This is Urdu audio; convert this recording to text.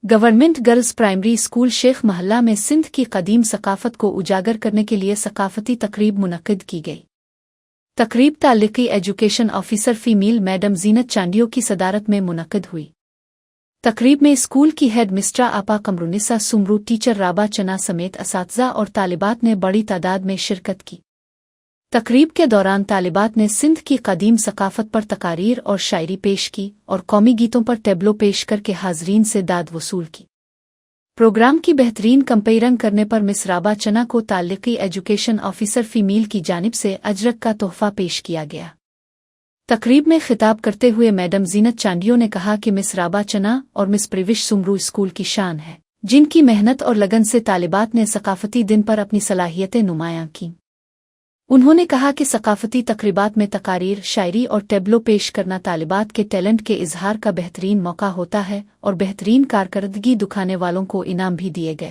گورنمنٹ گرلز پرائمری اسکول شیخ محلہ میں سندھ کی قدیم ثقافت کو اجاگر کرنے کے لیے ثقافتی تقریب منعقد کی گئی۔ تقریب تعلقی ایجوکیشن آفیسر فیمیل میڈم زینت چانڈیو کی صدارت میں منعقد ہوئی۔ تقریب میں اسکول کی ہیڈ مسٹر آپا قمرالنساء سمرو، ٹیچر رابعہ چنا سمیت اساتذہ اور طالبات نے بڑی تعداد میں شرکت کی۔ تقریب کے دوران طالبات نے سندھ کی قدیم ثقافت پر تقاریر اور شاعری پیش کی اور قومی گیتوں پر ٹیبلو پیش کر کے حاضرین سے داد وصول کی۔ پروگرام کی بہترین کمپیئرنگ کرنے پر مس رابعہ چنا کو تعلقی ایجوکیشن آفیسر فیمیل کی جانب سے اجرک کا تحفہ پیش کیا گیا۔ تقریب میں خطاب کرتے ہوئے میڈم زینت چانڈیو نے کہا کہ مس رابعہ چنا اور مس پریوش سمرو اسکول کی شان ہے، جن کی محنت اور لگن سے طالبات نے ثقافتی دن پر اپنی صلاحیتیں نمایاں کیں۔ انہوں نے کہا کہ ثقافتی تقریبات میں تقاریر، شاعری اور ٹیبلو پیش کرنا طالبات کے ٹیلنٹ کے اظہار کا بہترین موقع ہوتا ہے اور بہترین کارکردگی دکھانے والوں کو انعام بھی دیے گئے۔